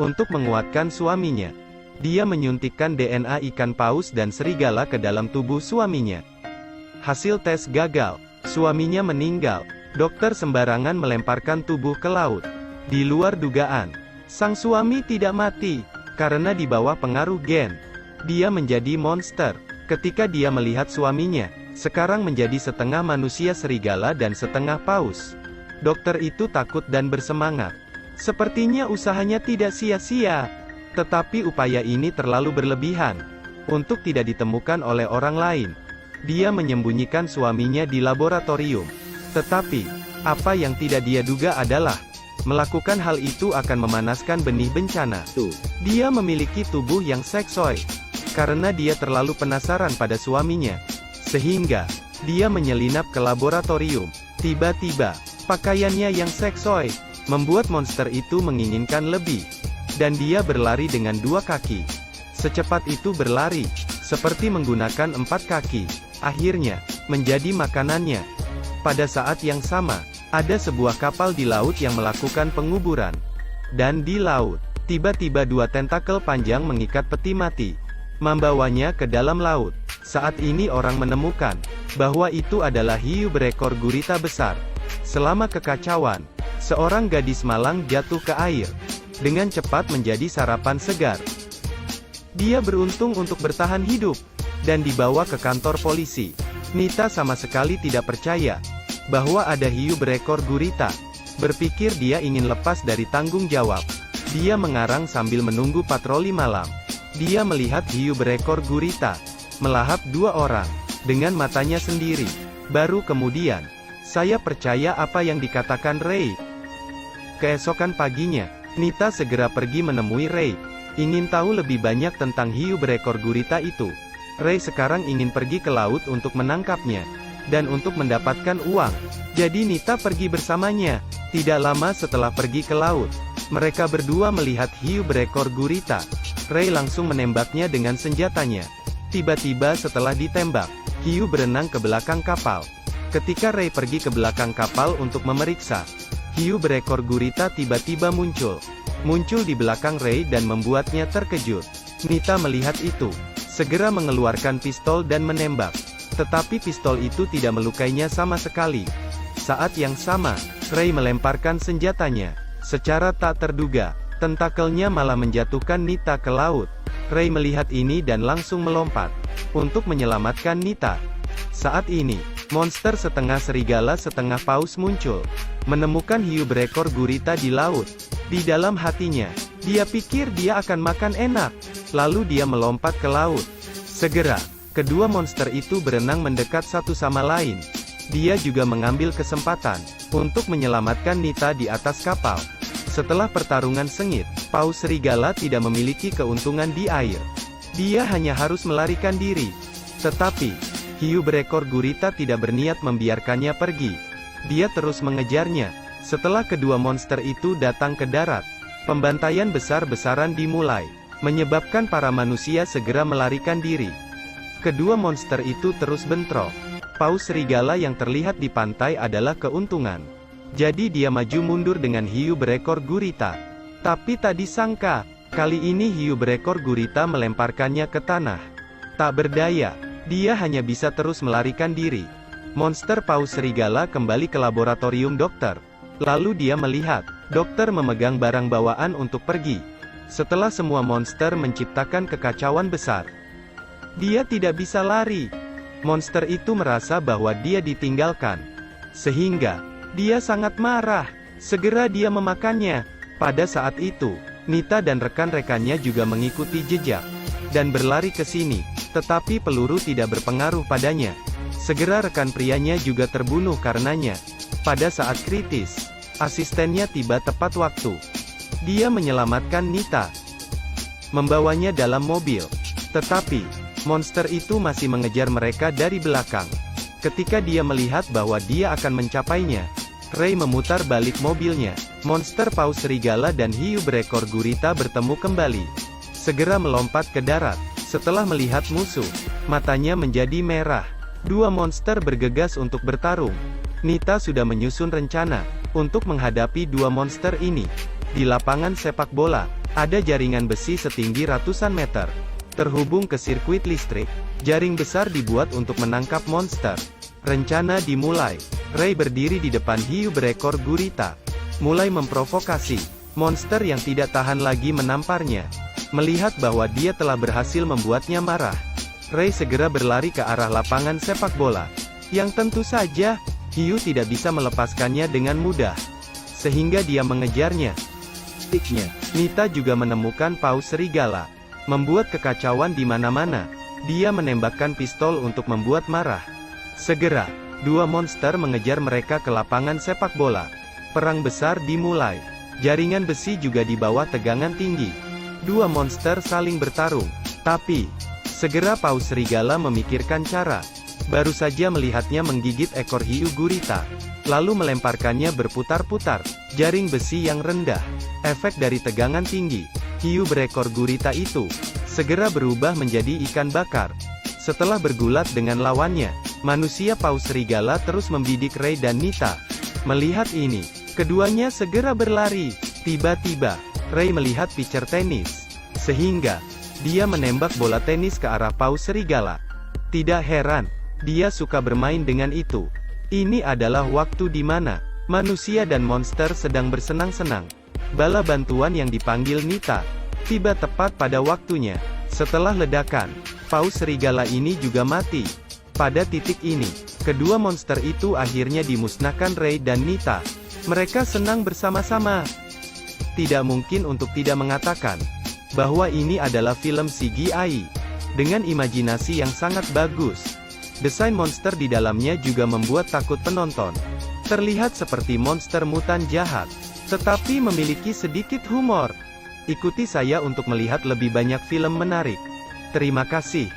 Untuk menguatkan suaminya, dia menyuntikkan DNA ikan paus dan serigala ke dalam tubuh suaminya. Hasil tes gagal, suaminya meninggal. Dokter sembarangan melemparkan tubuh ke laut. Di luar dugaan, sang suami tidak mati, karena di bawah pengaruh gen. Dia menjadi monster. Ketika dia melihat suaminya, sekarang menjadi setengah manusia serigala dan setengah paus. Dokter itu takut dan bersemangat. Sepertinya usahanya tidak sia-sia. Tetapi upaya ini terlalu berlebihan untuk tidak ditemukan oleh orang lain. Dia menyembunyikan suaminya di laboratorium. Tetapi, apa yang tidak dia duga adalah, melakukan hal itu akan memanaskan benih bencana. Dia memiliki tubuh yang seksoi. Karena dia terlalu penasaran pada suaminya. Sehingga, dia menyelinap ke laboratorium. Tiba-tiba, pakaiannya yang seksoi membuat monster itu menginginkan lebih. Dan dia berlari dengan 2 kaki. Secepat itu berlari, seperti menggunakan 4 kaki. Akhirnya, menjadi makanannya. Pada saat yang sama, ada sebuah kapal di laut yang melakukan penguburan. Dan di laut, tiba-tiba 2 tentakel panjang mengikat peti mati, membawanya ke dalam laut. Saat ini orang menemukan bahwa itu adalah hiu berekor gurita besar. Selama kekacauan, seorang gadis malang jatuh ke air. Dengan cepat menjadi sarapan segar. Dia beruntung untuk bertahan hidup, dan dibawa ke kantor polisi. Nita sama sekali tidak percaya bahwa ada hiu berekor gurita. Berpikir dia ingin lepas dari tanggung jawab. Dia mengarang sambil menunggu patroli malam. Dia melihat hiu berekor gurita melahap 2 orang dengan matanya sendiri. Baru kemudian, saya percaya apa yang dikatakan Ray. Keesokan paginya, Nita segera pergi menemui Ray. Ingin tahu lebih banyak tentang hiu berekor gurita itu. Ray sekarang ingin pergi ke laut untuk menangkapnya. Dan untuk mendapatkan uang. Jadi Nita pergi bersamanya. Tidak lama setelah pergi ke laut, mereka berdua melihat hiu berekor gurita. Ray langsung menembaknya dengan senjatanya. Tiba-tiba setelah ditembak, hiu berenang ke belakang kapal. Ketika Ray pergi ke belakang kapal untuk memeriksa, hiu berekor gurita tiba-tiba muncul di belakang Ray dan membuatnya terkejut. Nita melihat itu, segera mengeluarkan pistol dan menembak. Tetapi pistol itu tidak melukainya sama sekali. Saat yang sama, Ray melemparkan senjatanya. Secara tak terduga, tentakelnya malah menjatuhkan Nita ke laut. Ray melihat ini dan langsung melompat untuk menyelamatkan Nita. Saat ini, monster setengah serigala setengah paus muncul, menemukan hiu berekor gurita di laut. Di dalam hatinya, dia pikir dia akan makan enak, lalu dia melompat ke laut. Segera, kedua monster itu berenang mendekat satu sama lain. Dia juga mengambil kesempatan untuk menyelamatkan Nita di atas kapal. Setelah pertarungan sengit, paus serigala tidak memiliki keuntungan di air. Dia hanya harus melarikan diri. Tetapi, hiu berekor gurita tidak berniat membiarkannya pergi. Dia terus mengejarnya. Setelah kedua monster itu datang ke darat, pembantaian besar-besaran dimulai, menyebabkan para manusia segera melarikan diri. Kedua monster itu terus bentrok. Paus serigala yang terlihat di pantai adalah keuntungan. Jadi dia maju mundur dengan hiu berekor gurita. Tapi tak disangka, kali ini hiu berekor gurita melemparkannya ke tanah. Tak berdaya, dia hanya bisa terus melarikan diri. Monster paus serigala kembali ke laboratorium dokter. Lalu dia melihat, dokter memegang barang bawaan untuk pergi. Setelah semua monster menciptakan kekacauan besar, dia tidak bisa lari. Monster itu merasa bahwa dia ditinggalkan. Sehingga, dia sangat marah. Segera dia memakannya. Pada saat itu, Nita dan rekan-rekannya juga mengikuti jejak dan berlari ke sini. Tetapi peluru tidak berpengaruh padanya. Segera rekan prianya juga terbunuh karenanya. Pada saat kritis, asistennya tiba tepat waktu. Dia menyelamatkan Nita, membawanya dalam mobil. Tetapi, monster itu masih mengejar mereka dari belakang. Ketika dia melihat bahwa dia akan mencapainya, Ray memutar balik mobilnya. Monster paus serigala dan hiu berekor gurita bertemu kembali. Segera melompat ke darat. Setelah melihat musuh, matanya menjadi merah. Dua monster bergegas untuk bertarung. Nita sudah menyusun rencana untuk menghadapi dua monster ini. Di lapangan sepak bola, Ada jaringan besi setinggi ratusan meter, terhubung ke sirkuit listrik. Jaring besar dibuat untuk menangkap monster. Rencana dimulai. Ray berdiri di depan hiu berekor gurita, mulai memprovokasi. Monster yang tidak tahan lagi menamparnya. Melihat bahwa dia telah berhasil membuatnya marah, Ray segera berlari ke arah lapangan sepak bola. Yang tentu saja, hiu tidak bisa melepaskannya dengan mudah, sehingga dia mengejarnya. Nita juga menemukan paus serigala, membuat kekacauan di mana-mana. Dia menembakkan pistol untuk membuat marah. Segera, dua monster mengejar mereka ke lapangan sepak bola. Perang besar dimulai. Jaringan besi juga di bawah tegangan tinggi. Dua monster saling bertarung. Tapi, segera paus serigala memikirkan cara. Baru saja melihatnya menggigit ekor hiu gurita, lalu melemparkannya berputar-putar. Jaring besi yang rendah. Efek dari tegangan tinggi. Hiu berekor gurita itu segera berubah menjadi ikan bakar. Setelah bergulat dengan lawannya, manusia paus serigala terus membidik Ray dan Nita. Melihat ini, keduanya segera berlari. Tiba-tiba, Ray melihat pitcher tenis, sehingga dia menembak bola tenis ke arah paus serigala. Tidak heran, dia suka bermain dengan itu. Ini adalah waktu di mana manusia dan monster sedang bersenang-senang. Bala bantuan yang dipanggil Nita tiba tepat pada waktunya. Setelah ledakan, paus serigala ini juga mati. Pada titik ini, kedua monster itu akhirnya dimusnahkan Ray dan Nita. Mereka senang bersama-sama. Tidak mungkin untuk tidak mengatakan bahwa ini adalah film CGI dengan imajinasi yang sangat bagus. Desain monster di dalamnya juga membuat takut penonton. Terlihat seperti monster mutan jahat, tetapi memiliki sedikit humor. Ikuti saya untuk melihat lebih banyak film menarik. Terima kasih.